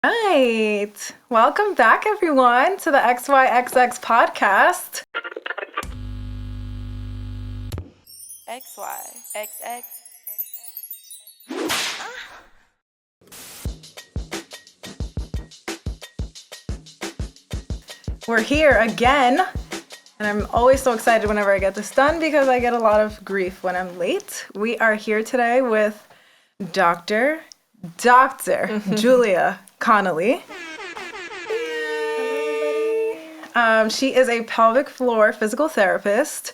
Right. Welcome back, everyone, to the XYXX podcast. XYXX. We're here again, and I'm always so excited whenever I get this done because I get a lot of grief when I'm late. We are here today with Dr. Julia Connolly. She is a pelvic floor physical therapist,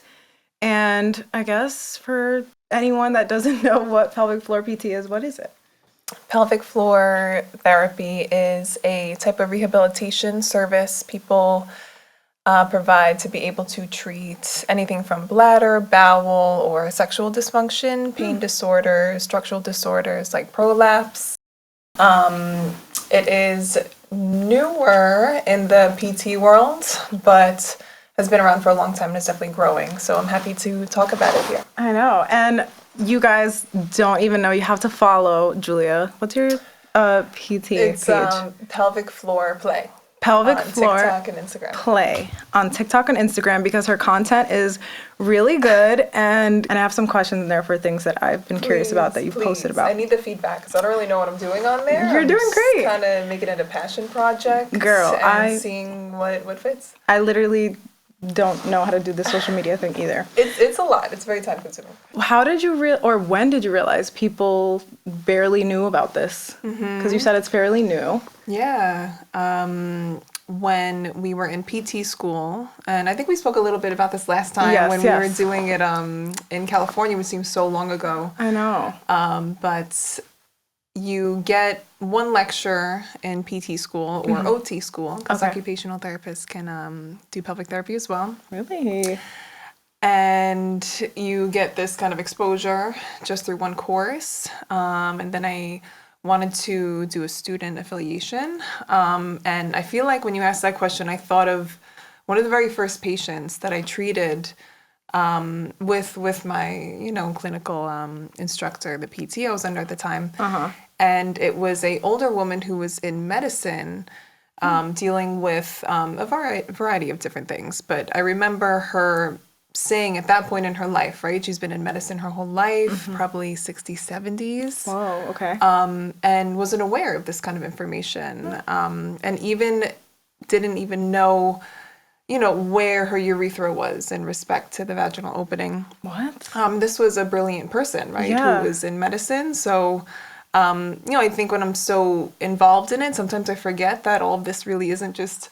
and I guess for anyone that doesn't know what pelvic floor PT is, what is it? Pelvic floor therapy is a type of rehabilitation service people provide to be able to treat anything from bladder, bowel, or sexual dysfunction, pain disorders, structural disorders like prolapse. It is newer in the PT world, but has been around for a long time and is definitely growing. So I'm happy to talk about it here. I know. And you guys don't even know. You have to follow Julia. What's your PT It's page? pelvic floor play. Pelvic on floor TikTok and Instagram. play on TikTok and Instagram because her content is really good, and I have some questions in there for things that I've been curious about that you've posted about. I need the feedback because I don't really know what I'm doing on there. You're doing great. Kind of making it a passion project. Girl, and seeing what fits. I literally don't know how to do the social media thing either. It's a lot. It's very time consuming. How did you when did you realize people barely knew about this? Because you said it's fairly new. Yeah. When we were in PT school, and I think we spoke a little bit about this last time we were doing it in California, which seems so long ago. I know. But you get one lecture in PT school or OT school, because occupational therapists can do pelvic therapy as well. Really? And you get this kind of exposure just through one course. And then I wanted to do a student affiliation. And I feel like when you asked that question, I thought of one of the very first patients that I treated with my, clinical instructor, the PT I was under at the time. And it was a older woman who was in medicine, dealing with a variety of different things. But I remember her saying at that point in her life, right? She's been in medicine her whole life, probably 60s, 70s. Whoa, okay. And wasn't aware of this kind of information. And didn't even know, where her urethra was in respect to the vaginal opening. What? This was a brilliant person, right? Yeah. Who was in medicine. So, I think when I'm so involved in it, sometimes I forget that all of this really isn't just,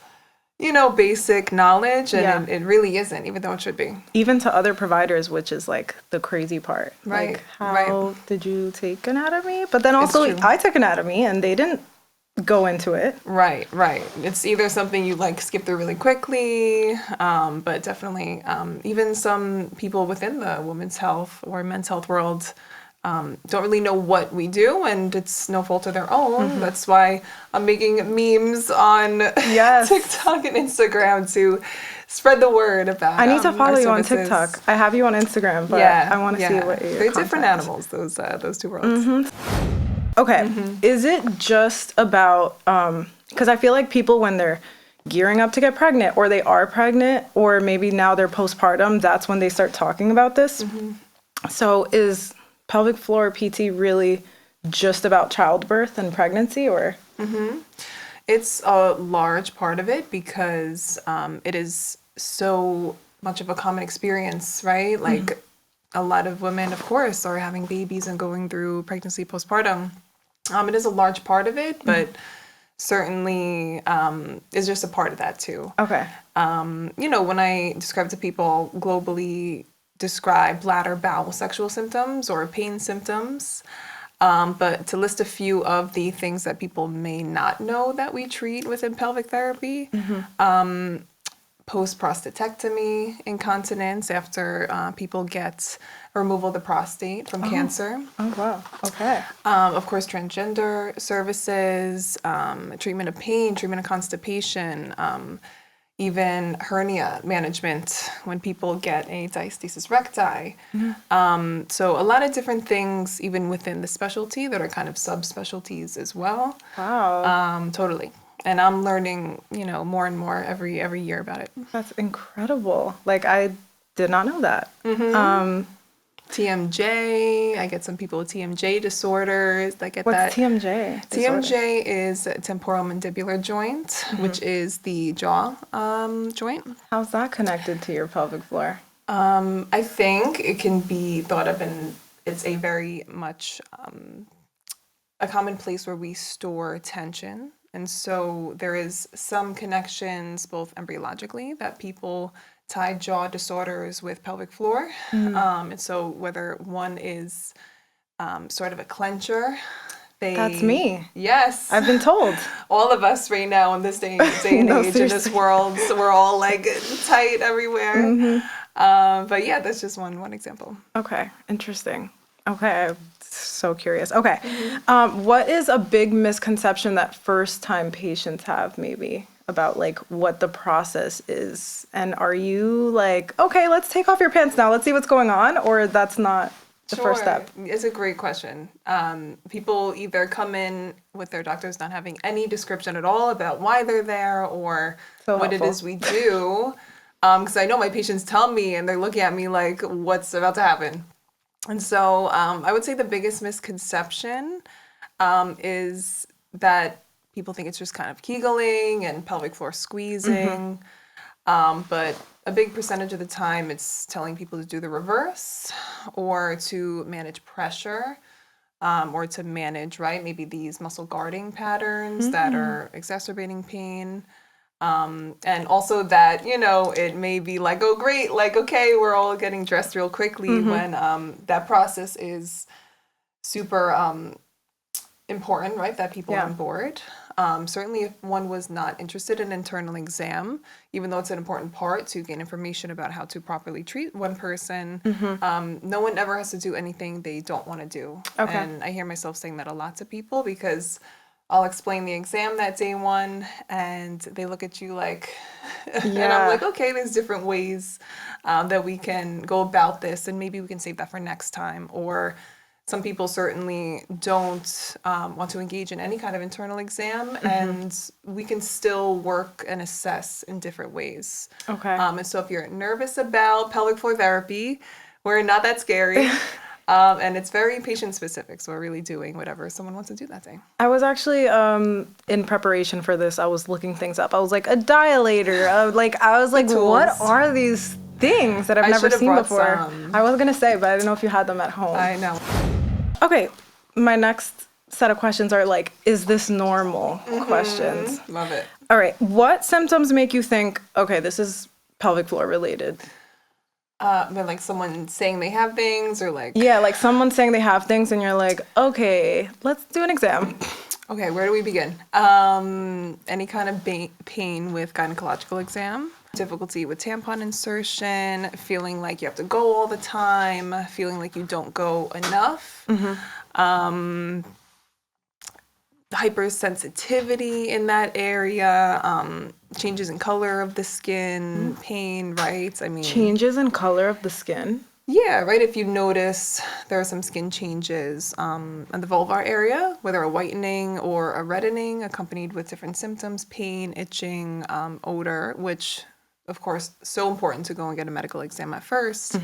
basic knowledge, and it really isn't, even though it should be. Even to other providers, which is like the crazy part. Right. Like, how did you take anatomy? But then also, It's true. I took anatomy and they didn't go into it. Right. It's either something you skip through really quickly, but definitely even some people within the women's health or men's health world don't really know what we do, and it's no fault of their own. That's why I'm making memes on TikTok and Instagram to spread the word about. I need to follow you on services. TikTok. I have you on Instagram, but I want to see what your They're different content animals, those two worlds. Okay. Is it just about, because I feel like people when they're gearing up to get pregnant or they are pregnant or maybe now they're postpartum, that's when they start talking about this. So is pelvic floor PT really just about childbirth and pregnancy or? It's a large part of it because it is so much of a common experience, right? Like a lot of women, of course, are having babies and going through pregnancy postpartum. It is a large part of it, but certainly is just a part of that too. Okay. When I describe to people globally, describe bladder, bowel, sexual symptoms or pain symptoms. But to list a few of the things that people may not know that we treat within pelvic therapy, post-prostatectomy incontinence after people get removal of the prostate from cancer. Oh, wow. Okay. Of course, transgender services, treatment of pain, treatment of constipation, even hernia management when people get a diastasis recti. So a lot of different things, even within the specialty, that are kind of subspecialties as well. Wow. Totally. And I'm learning, more and more every year about it. That's incredible. Like, I did not know that. TMJ, I get some people with TMJ disorders that get that. What's TMJ? TMJ is temporal mandibular joint, which is the jaw joint. How's that connected to your pelvic floor? I think it can be thought of it's a very much a common place where we store tension. And so there is some connections both embryologically that people tie jaw disorders with pelvic floor. And so whether one is sort of a clencher, That's me. Yes. I've been told. All of us right now in this day and age, in this world, so we're all like tight everywhere. But yeah, that's just one example. Okay, interesting. Okay, I'm so curious. Okay, what is a big misconception that first-time patients have maybe about like what the process is? And are you like, okay, let's take off your pants now, let's see what's going on, or that's not the first step? It's a great question. People either come in with their doctors not having any description at all about why they're there or what it is we do. Because I know my patients tell me and they're looking at me like, what's about to happen? And so I would say the biggest misconception is that people think it's just kind of Kegeling and pelvic floor squeezing. But a big percentage of the time it's telling people to do the reverse or to manage pressure or to manage, maybe these muscle guarding patterns that are exacerbating pain. And also that, it may be like, oh, great, like, okay, we're all getting dressed real quickly when that process is super important, right, that people are on board. Certainly if one was not interested in internal exam, even though it's an important part to gain information about how to properly treat one person, no one ever has to do anything they don't want to do. Okay. And I hear myself saying that a lot to people because I'll explain the exam that day one and they look at you like, and I'm like, okay, there's different ways that we can go about this and maybe we can save that for next time. Or some people certainly don't want to engage in any kind of internal exam and we can still work and assess in different ways. Okay. And so if you're nervous about pelvic floor therapy, we're not that scary. And it's very patient specific, so we're really doing whatever someone wants to do that day. I was actually, in preparation for this, I was looking things up. I was like, a dilator. I was like, what are these things that I've never seen before? I was going to say, but I didn't know if you had them at home. I know. Okay, my next set of questions are like, is this normal questions? Love it. All right, what symptoms make you think, okay, this is pelvic floor related? But like someone saying they have things or like... Yeah, like someone saying they have things and you're like, okay, let's do an exam. Okay, where do we begin? Any kind of pain with gynecological exam, difficulty with tampon insertion, feeling like you have to go all the time, feeling like you don't go enough, hypersensitivity in that area, changes in color of the skin, pain, right? I mean, changes in color of the skin? Yeah, right. If you notice there are some skin changes in the vulvar area, whether a whitening or a reddening accompanied with different symptoms, pain, itching, odor, which of course, so important to go and get a medical exam at first.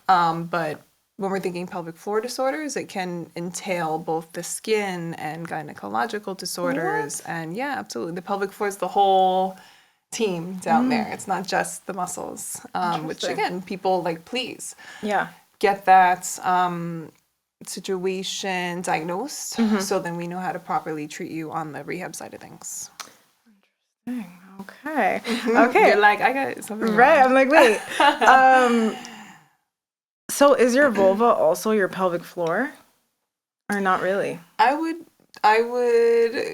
But when we're thinking pelvic floor disorders, it can entail both the skin and gynecological disorders. What? And yeah, absolutely. The pelvic floor is the whole team down there. It's not just the muscles, which again, people like, please get that situation diagnosed so then we know how to properly treat you on the rehab side of things. Interesting. Okay. Okay. You're like, I got something right. wrong. I'm like, wait. So is your vulva also your pelvic floor? Or not really? I would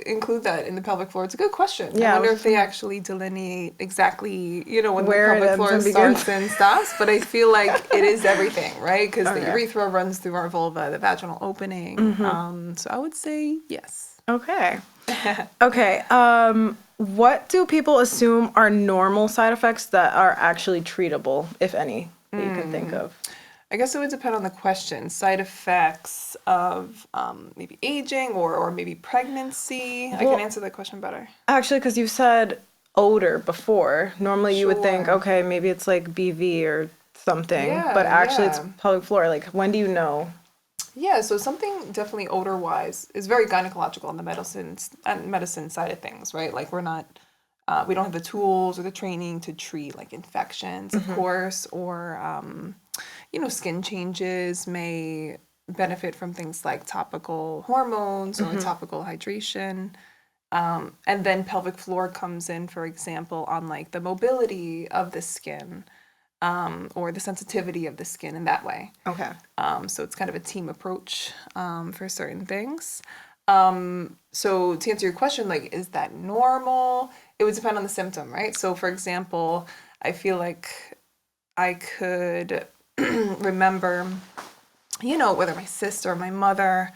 include that in the pelvic floor. It's a good question. Yeah, I wonder if they actually delineate exactly, when where the pelvic floor starts and stops. But I feel like it is everything, right? Because the urethra runs through our vulva, the vaginal opening. So I would say yes. Okay. Okay. what do people assume are normal side effects that are actually treatable, if any, that you can think of? I guess it would depend on the question. Side effects of maybe aging or maybe pregnancy. I Well, can answer that question better. Actually, because you said odor before. Normally you would think, Sure. okay, maybe it's like BV or something, but Yeah, actually it's yeah. pelvic floor. Like, when do you know? Yeah, so something definitely odor-wise is very gynecological on the medicine side of things, right? Like we don't have the tools or the training to treat like infections, of course, or skin changes may benefit from things like topical hormones or topical hydration. And then pelvic floor comes in, for example, on like the mobility of the skin, or the sensitivity of the skin in that way. Okay. So it's kind of a team approach for certain things. So to answer your question, like, is that normal? It would depend on the symptom, right? So for example, I feel like I could remember, whether my sister, my mother,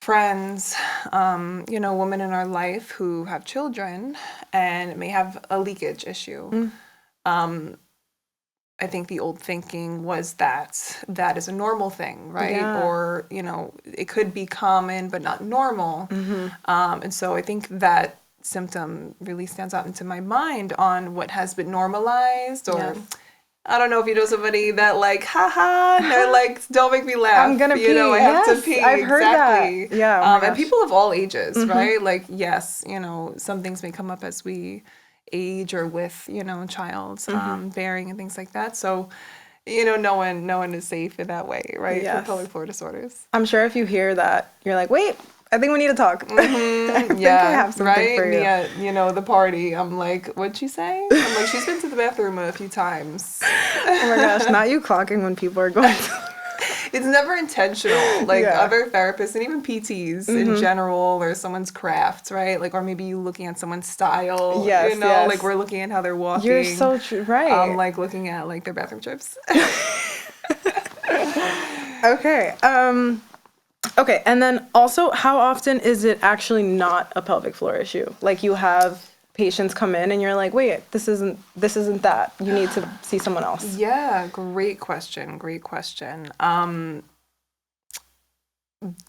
friends, women in our life who have children and may have a leakage issue. I think the old thinking was that that is a normal thing, right? Yeah. Or, it could be common, but not normal. And so I think that symptom really stands out into my mind on what has been normalized, or Yeah. I don't know if you know somebody that like, haha, and they're like, don't make me laugh. I'm gonna pee. I have to Yes, pee. I've heard Exactly. that. Yeah, oh my And gosh. people of all ages, right? Like, yes, some things may come up as we age or with, child bearing and things like that. So, no one is safe in that way, right? Yes. For pelvic floor disorders. I'm sure if you hear that, you're like, wait, I think we need to talk. I think I Yeah, have something right? for you. Me at, the party, I'm like, what'd she say? I'm like, she's been to the bathroom a few times. Oh my gosh, not you clocking when people are going to... It's never intentional. Like Yeah. other therapists and even PTs in general, or someone's craft, right? Like, or maybe you looking at someone's style. Yes, yes. Like we're looking at how they're walking. You're so true, right. Like looking at like their bathroom trips. Okay. Okay, and then also, how often is it actually not a pelvic floor issue? Like, you have patients come in and you're like, wait, this isn't that. You need to see someone else. Yeah, great question.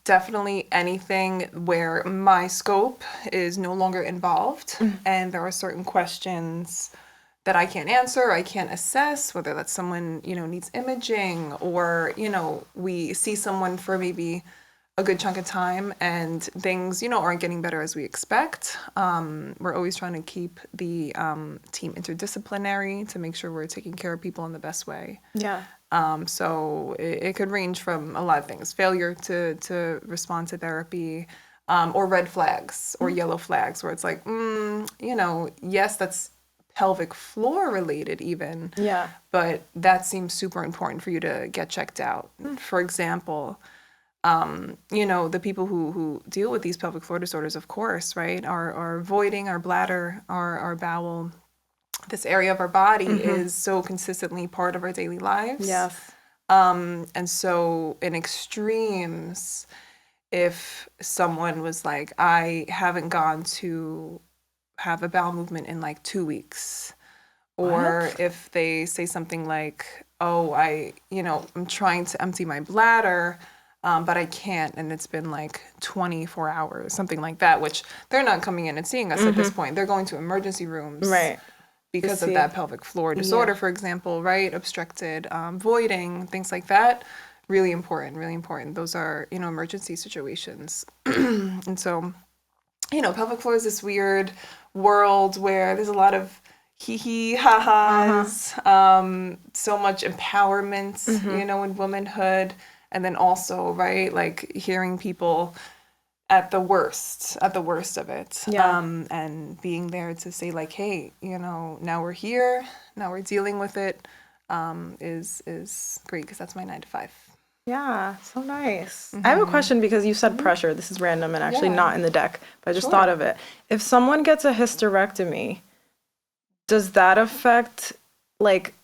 Definitely anything where my scope is no longer involved and there are certain questions that I can't answer, I can't assess, whether that's someone, needs imaging, or, we see someone for maybe a good chunk of time and things, aren't getting better as we expect. We're always trying to keep the team interdisciplinary to make sure we're taking care of people in the best way. Yeah. So it could range from a lot of things: failure to respond to therapy, or red flags or yellow flags, where it's like, yes, that's pelvic floor related even. Yeah. But that seems super important for you to get checked out. For example, the people who deal with these pelvic floor disorders, of course, right, are voiding, our bladder, our bowel. This area of our body is so consistently part of our daily lives. Yes. And so in extremes, if someone was like, I haven't gone to have a bowel movement in like 2 weeks, or if they say something like, oh, I'm trying to empty my bladder, but I can't, and it's been like 24 hours, something like that, which they're not coming in and seeing us at this point. They're going to emergency rooms. Right. Because of that pelvic floor disorder, for example, right? Obstructed voiding, things like that. Really important. Those are, emergency situations. And so, pelvic floor is this weird world where there's a lot of hee-hee, ha-has, so much empowerment, in womanhood. And then also, right, like hearing people at the worst of it. Yeah. And being there to say like, hey, now we're here, now we're dealing with it, is great, because that's my 9 to 5. Yeah, so nice. I have a question, because you said pressure. This is random and actually Yeah. not in the deck, but I just Sure. thought of it. If someone gets a hysterectomy, does that affect like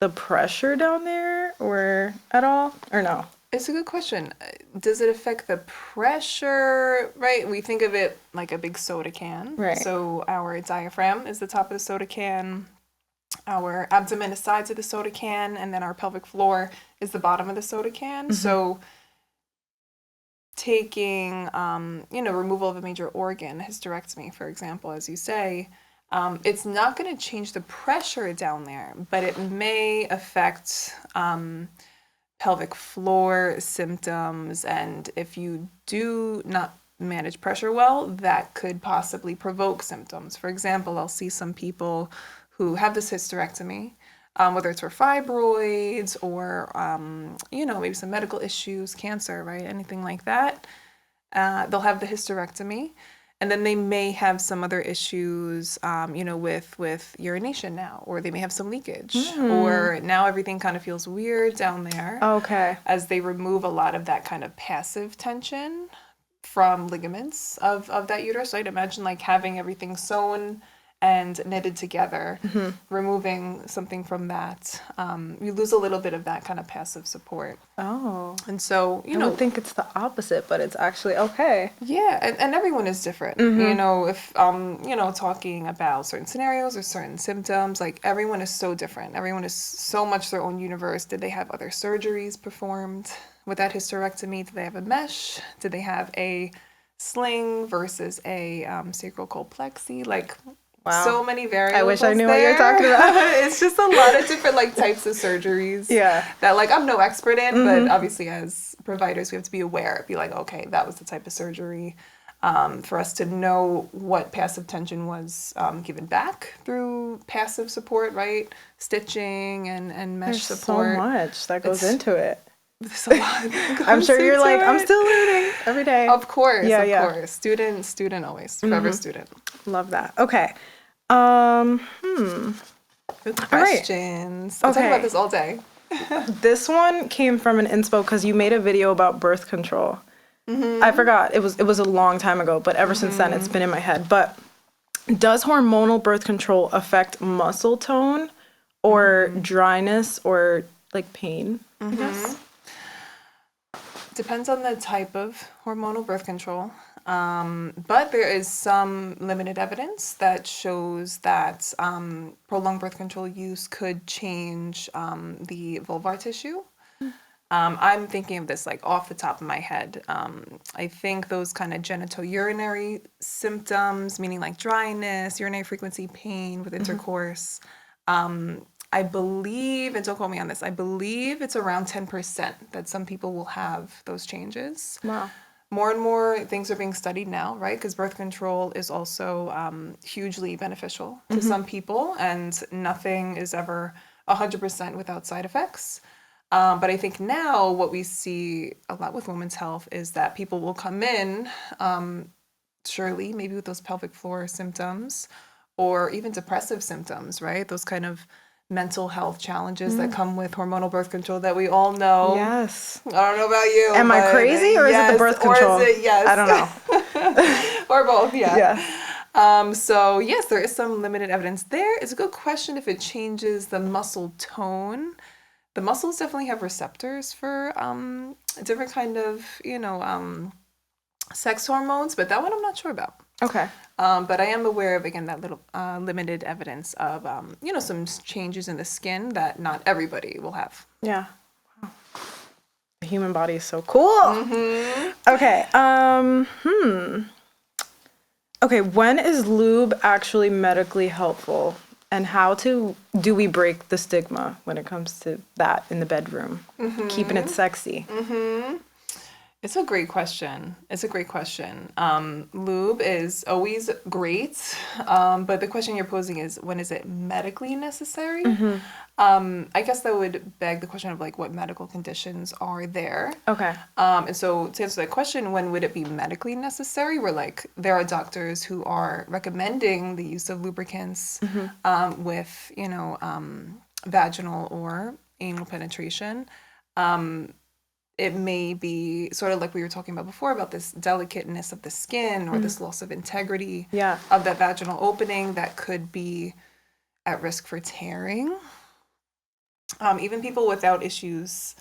the pressure down there or at all, or no? It's a good question. Does it affect the pressure? Right? We think of it like a big soda can. Right. So our diaphragm is the top of the soda can. Our abdomen is sides of the soda can, and then our pelvic floor is the bottom of the soda can. So taking, removal of a major organ, hysterectomy, for example, as you say, it's not going to change the pressure down there, but it may affect pelvic floor symptoms. And if you do not manage pressure well, that could possibly provoke symptoms. For example, I'll see some people who have this hysterectomy, whether it's for fibroids or, maybe some medical issues, cancer, right? Anything like that. They'll have the hysterectomy. And then they may have some other issues, with urination now, or they may have some leakage, or now everything kind of feels weird down there. Okay. As they remove a lot of that kind of passive tension from ligaments of that uterus. So I'd imagine like having everything sewn and knitted together, removing something from that, you lose a little bit of that kind of passive support. Oh. And so, I would think it's the opposite, but it's actually okay. Yeah, and everyone is different. If talking about certain scenarios or certain symptoms, like everyone is so different. Everyone is so much their own universe. Did they have other surgeries performed with that hysterectomy? Did they have a mesh? Did they have a sling versus a sacral colplexy? Like, wow. So many variables. I wish I knew there. what you're talking about. It's just a lot of different types of surgeries. Yeah. That I'm no expert in, but obviously as providers we have to be aware. Be like, okay, that was the type of surgery. For us to know what passive tension was given back through passive support, right? Stitching and mesh There's support. So much that goes into it. There's a lot. I'm sure you're like, I'm still learning every day. Of course, yeah, of course. Student always, forever student. Love that. Okay. Good questions. Right. I'll talk about this all day. This one came from an inspo because you made a video about birth control. I forgot. It was a long time ago, but ever since then it's been in my head. But does hormonal birth control affect muscle tone or dryness or pain? I guess. Depends on the type of hormonal birth control. But there is some limited evidence that shows that prolonged birth control use could change the vulvar tissue. I'm thinking of this off the top of my head. I think those kind of genitourinary symptoms, meaning dryness, urinary frequency, pain with intercourse, I believe, and don't quote me on this, I believe it's around 10% that some people will have those changes. Wow. More and more things are being studied now, right? Because birth control is also hugely beneficial to some people, and nothing is ever 100% without side effects. But I think now what we see a lot with women's health is that people will come in, surely, maybe with those pelvic floor symptoms or even depressive symptoms, right? Those kind of mental health challenges that come with hormonal birth control that we all know. Yes. I don't know about you. Am I crazy or is it the birth control? Or is it, yes. I don't know. Or both, yeah. Yes. So yes, there is some limited evidence there. It's a good question if it changes the muscle tone. The muscles definitely have receptors for different kind of, sex hormones, but that one I'm not sure about. Okay. But I am aware of, again, that little limited evidence of, some changes in the skin that not everybody will have. Yeah. Wow. The human body is so cool. Okay. Okay, when is lube actually medically helpful? And how do we break the stigma when it comes to that in the bedroom? Keeping it sexy. It's a great question. Lube is always great, but the question you're posing is, when is it medically necessary? I guess that would beg the question of what medical conditions are there. Okay. And so to answer that question, when would it be medically necessary? Where there are doctors who are recommending the use of lubricants with, vaginal or anal penetration. It may be sort of like we were talking about before about this delicateness of the skin or this loss of integrity of that vaginal opening that could be at risk for tearing. Even people without issues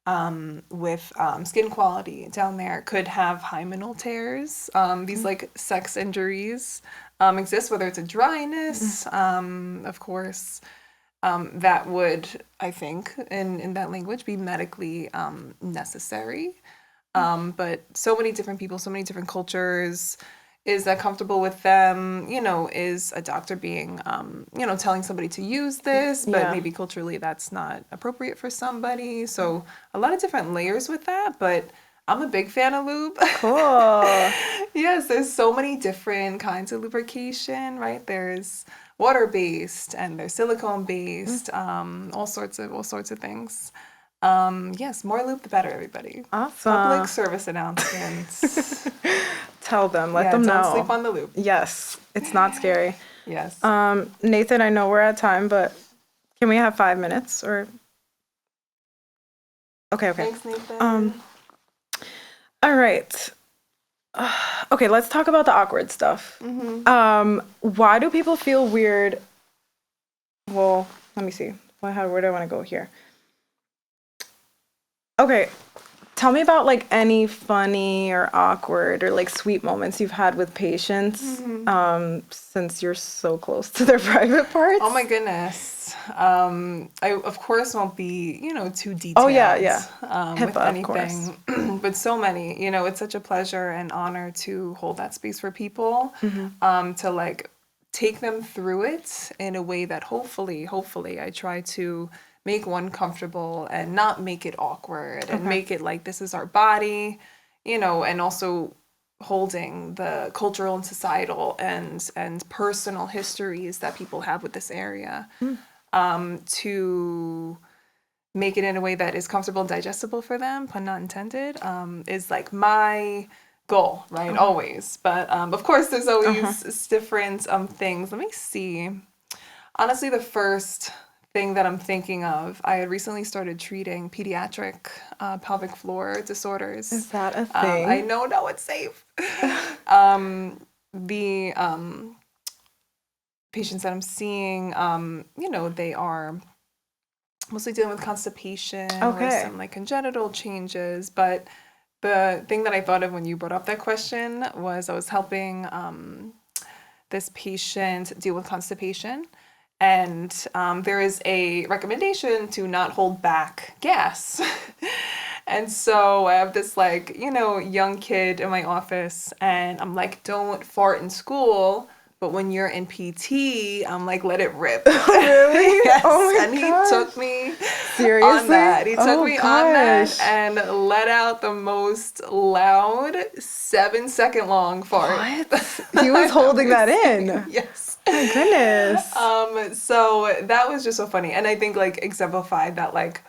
with skin quality down there could have hymenal tears. These like sex injuries exist, whether it's a dryness, of course. That would, I think, in that language, be medically necessary. But so many different people, so many different cultures. Is that comfortable with them? Is a doctor being, telling somebody to use this, but maybe culturally that's not appropriate for somebody. So a lot of different layers with that, but I'm a big fan of lube. Cool. Yes, there's so many different kinds of lubrication, right? There's water-based and there's silicone-based, all sorts of things. Yes, more lube the better, everybody. Awesome. Public service announcements. Tell them, let them know. Don't sleep on the lube. Yes, it's not scary. Yes. Nathan, I know we're at time, but can we have 5 minutes or? Okay. Thanks, Nathan. All right. Okay, let's talk about the awkward stuff. Why do people feel weird? Well, let me see. Where do I want to go here? Okay, tell me about like any funny or awkward or like sweet moments you've had with patients since you're so close to their private parts. Oh my goodness. I of course won't be, too detailed. Oh yeah. HIPAA, with anything. Of course. But so many, it's such a pleasure and honor to hold that space for people, to like take them through it in a way that hopefully I try to make one comfortable and not make it awkward and make it like this is our body, and also holding the cultural and societal and personal histories that people have with this area, to make it in a way that is comfortable and digestible for them, pun not intended, is like my goal, right? Always. But of course there's always different things. Let me see. Honestly, the first thing that I'm thinking of, I had recently started treating pediatric pelvic floor disorders. Is that a thing? I know, no, it's safe. The patients that I'm seeing, they are mostly dealing with constipation or some like congenital changes. But the thing that I thought of when you brought up that question was I was helping this patient deal with constipation. And there is a recommendation to not hold back gas. And so I have this like, young kid in my office and I'm like, don't fart in school. But when you're in PT, I'm like, let it rip. Really? Yes. Oh my and gosh. He took me Seriously? on that. He took me on that gosh. and let out the most loud 7-second long fart. What? He was holding that in. Yes. Oh my goodness. So that was just so funny. And I think like exemplified that like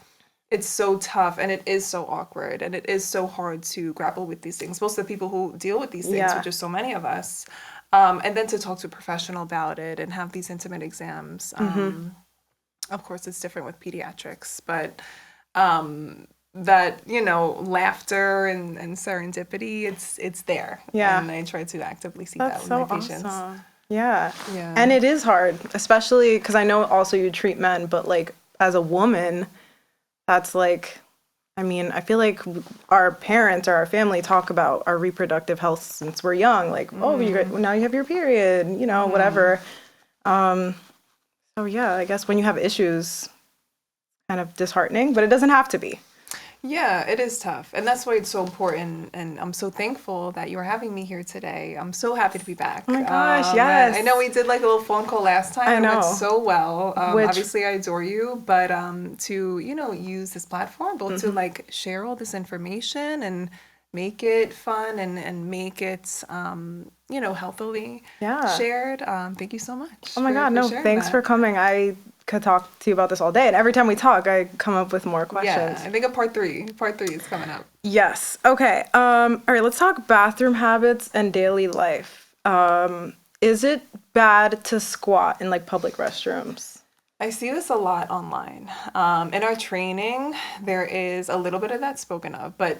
it's so tough and it is so awkward and it is so hard to grapple with these things. Most of the people who deal with these things, which is so many of us, and then to talk to a professional about it and have these intimate exams. Of course, it's different with pediatrics, but that, laughter and serendipity, it's there. Yeah. And I try to actively see That's that with so my patients. awesome. Yeah. And it is hard, especially because I know also you treat men, but like as a woman, that's like, I mean, I feel like our parents or our family talk about our reproductive health since we're young, like, now you have your period, whatever. So yeah, I guess when you have issues, kind of disheartening, but it doesn't have to be. Yeah, it is tough. And that's why it's so important. And I'm so thankful that you are having me here today. I'm so happy to be back. Oh my gosh, yes. I know we did like a little phone call last time. I know. It went so well. Obviously, I adore you. But to, use this platform, both to like share all this information and make it fun and make it, healthily shared. Thank you so much. Oh my God, no, thanks for coming. I could talk to you about this all day. And every time we talk, I come up with more questions. Yeah, I think a part three is coming up. Yes. Okay. All right, let's talk bathroom habits and daily life. Is it bad to squat in like public restrooms? I see this a lot online. In our training, there is a little bit of that spoken of, but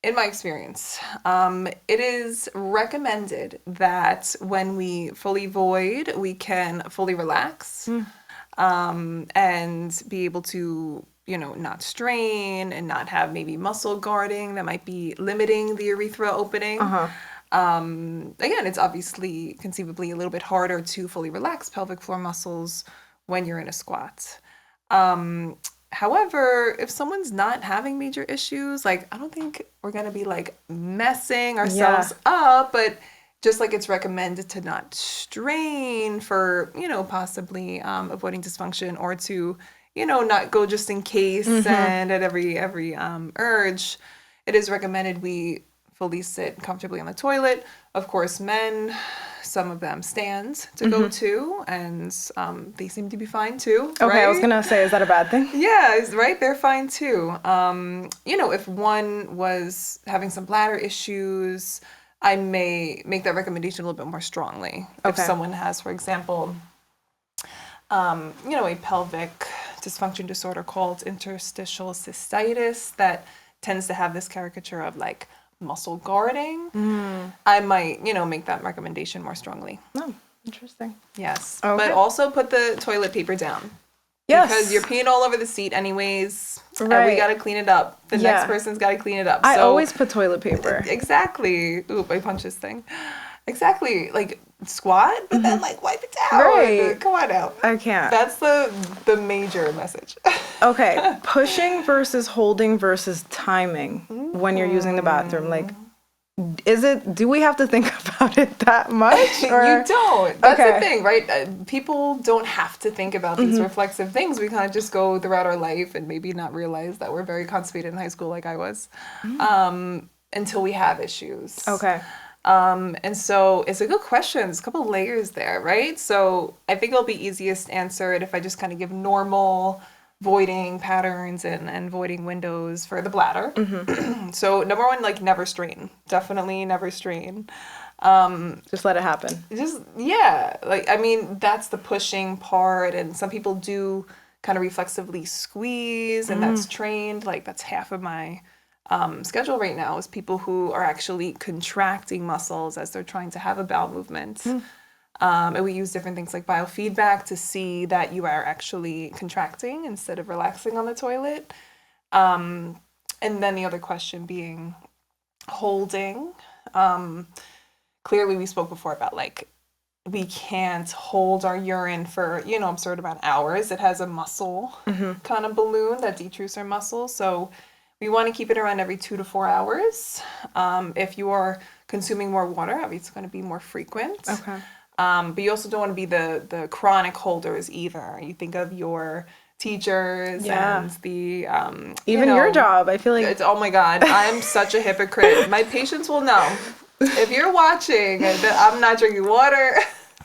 in my experience, it is recommended that when we fully void, we can fully relax and be able to, not strain and not have maybe muscle guarding that might be limiting the urethra opening. Again, it's obviously conceivably a little bit harder to fully relax pelvic floor muscles when you're in a squat. However, if someone's not having major issues, like I don't think we're going to be like messing ourselves up, but just like it's recommended to not strain for, possibly avoiding dysfunction, or to, not go just in case and at every urge. It is recommended we fully sit comfortably on the toilet. Of course, men, some of them stand to go to, and they seem to be fine too. Okay, right? I was gonna say, is that a bad thing? Yeah, right. They're fine too. If one was having some bladder issues, I may make that recommendation a little bit more strongly. Okay. If someone has, for example, a pelvic dysfunction disorder called interstitial cystitis that tends to have this caricature of like muscle guarding, I might, make that recommendation more strongly. Oh, interesting. Yes. Okay. But also put the toilet paper down. Yes. Because you're peeing all over the seat anyways. Right. And we got to clean it up. The next person's got to clean it up. I always put toilet paper. Exactly. Oop, I punched this thing. Exactly. Like squat, but then like wipe it down. Right. Come on out. I can't. That's the major message. Okay. Pushing versus holding versus timing when you're using the bathroom. Like, do we have to think about it that much? Or? You don't. That's Okay. the thing, right? People don't have to think about these reflexive things. We kind of just go throughout our life and maybe not realize that we're very constipated in high school, like I was, until we have issues. Okay. And so it's a good question. There's a couple of layers there, right? So I think it'll be easiest answered if I just kind of give normal voiding patterns and voiding windows for the bladder. So number one, like never strain. Definitely never strain. Just let it happen. That's the pushing part, and some people do kind of reflexively squeeze, and that's trained. Like that's half of my schedule right now is people who are actually contracting muscles as they're trying to have a bowel movement. And we use different things like biofeedback to see that you are actually contracting instead of relaxing on the toilet. And then the other question being holding. Clearly we spoke before about like we can't hold our urine for, a certain amount of hours. It has a muscle kind of balloon that detrusor our muscle. So we want to keep it around every 2 to 4 hours. If you are consuming more water, obviously it's going to be more frequent. Okay. But you also don't want to be the chronic holders either. You think of your teachers and the even your job. I feel like oh my God, I'm such a hypocrite. My patients will know. If you're watching, I'm not drinking water.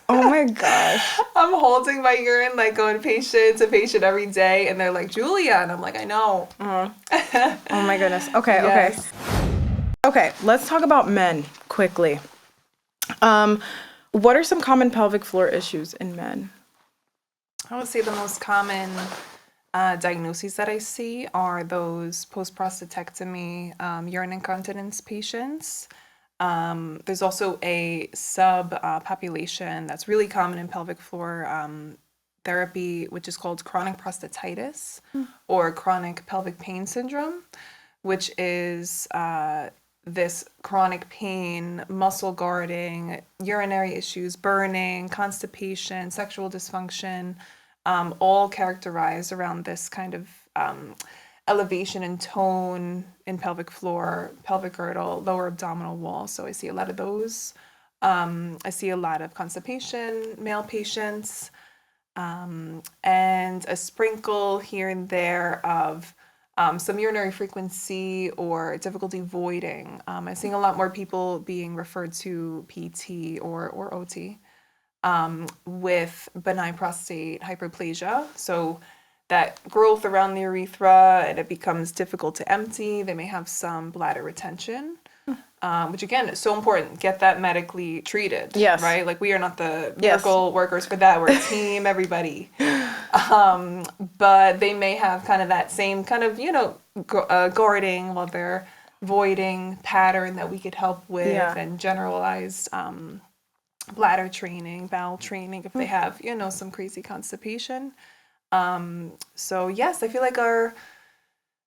oh my gosh. I'm holding my urine, like going patient to patient every day, and they're like, Julia, and I'm like, I know. Oh my goodness. Okay. Yes. Okay. Let's talk about men quickly. What are some common pelvic floor issues in men? I would say the most common diagnoses that I see are those post-prostatectomy urine incontinence patients. There's also a population that's really common in pelvic floor therapy, which is called chronic prostatitis or chronic pelvic pain syndrome, which is this chronic pain, muscle guarding, urinary issues, burning, constipation, sexual dysfunction, all characterized around this kind of elevation and tone in pelvic floor, pelvic girdle, lower abdominal wall. So I see a lot of those. I see a lot of constipation, male patients, and a sprinkle here and there of some urinary frequency or difficulty voiding. I'm seeing a lot more people being referred to PT or OT with benign prostate hyperplasia. So that growth around the urethra and it becomes difficult to empty. They may have some bladder retention, which again is so important. Get that medically treated. Yes. Right? Like we are not the miracle workers for that. We're a team, everybody. But they may have kind of that same kind of, guarding while they're voiding pattern that we could help with and generalized bladder training, bowel training if they have, some crazy constipation. So yes, I feel like our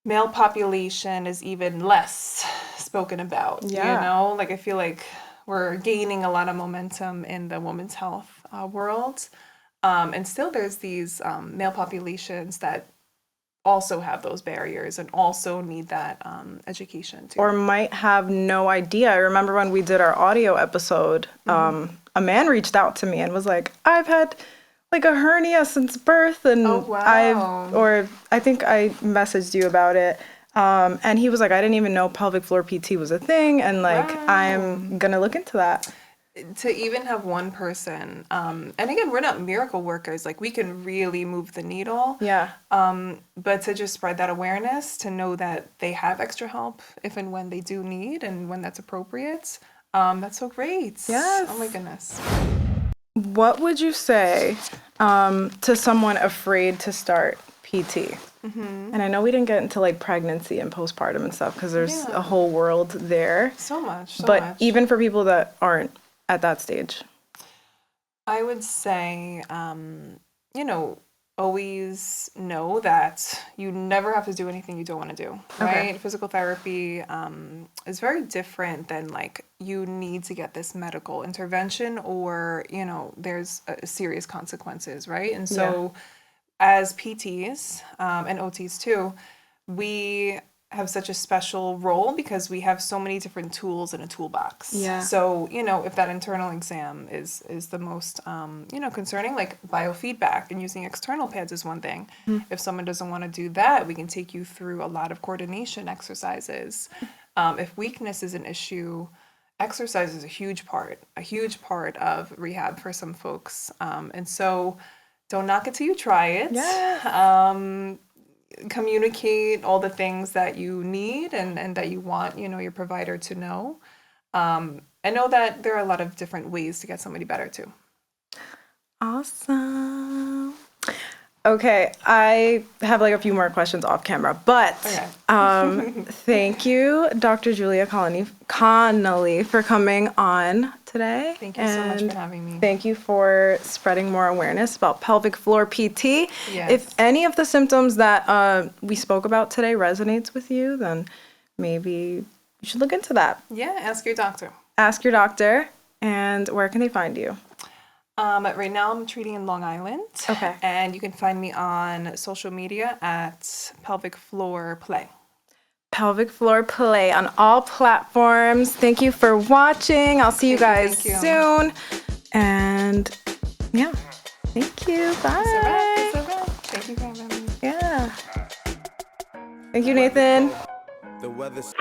male population is even less spoken about. Yeah. You know, like I feel like we're gaining a lot of momentum in the women's health world, and still there's these male populations that also have those barriers and also need that education too. Or might have no idea. I remember when we did our audio episode, a man reached out to me and was like, I've had like a hernia since birth, and Oh, wow. I think I messaged you about it. And he was like, I didn't even know pelvic floor PT was a thing, and like, Wow. I'm gonna look into that. To even have one person, and again, we're not miracle workers, like we can really move the needle. Yeah. But to just spread that awareness, to know that they have extra help if and when they do need and when that's appropriate, that's so great. Yes. Oh my goodness. What would you say to someone afraid to start PT? And I know we didn't get into like pregnancy and postpartum and stuff because there's a whole world there. So much. But even for people that aren't at that stage. I would say, always know that you never have to do anything you don't want to do, right? Okay. Physical therapy is very different than like you need to get this medical intervention or, there's serious consequences, right? And so as PTs and OTs too, we have such a special role because we have so many different tools in a toolbox. Yeah. So, if that internal exam is the most, concerning, like biofeedback and using external pads is one thing. If someone doesn't want to do that, we can take you through a lot of coordination exercises. If weakness is an issue, exercise is a huge part of rehab for some folks. And so don't knock it till you try it. Yeah. Communicate all the things that you need and that you want, your provider to know. And know that there are a lot of different ways to get somebody better too. Awesome. Okay, I have like a few more questions off camera, but thank you, Dr. Julia Connolly, for coming on today. Thank you so much for having me. Thank you for spreading more awareness about pelvic floor PT. Yes. If any of the symptoms that we spoke about today resonates with you, then maybe you should look into that. Yeah, ask your doctor. Ask your doctor. And where can they find you? Right now I'm treating in Long Island. Okay. And you can find me on social media at Pelvic Floor Play. Pelvic Floor Play on all platforms. Thank you for watching. I'll see you guys soon. And yeah, thank you. Bye. It's a wrap. Thank you for having me. Yeah. Thank you, Nathan. The weather's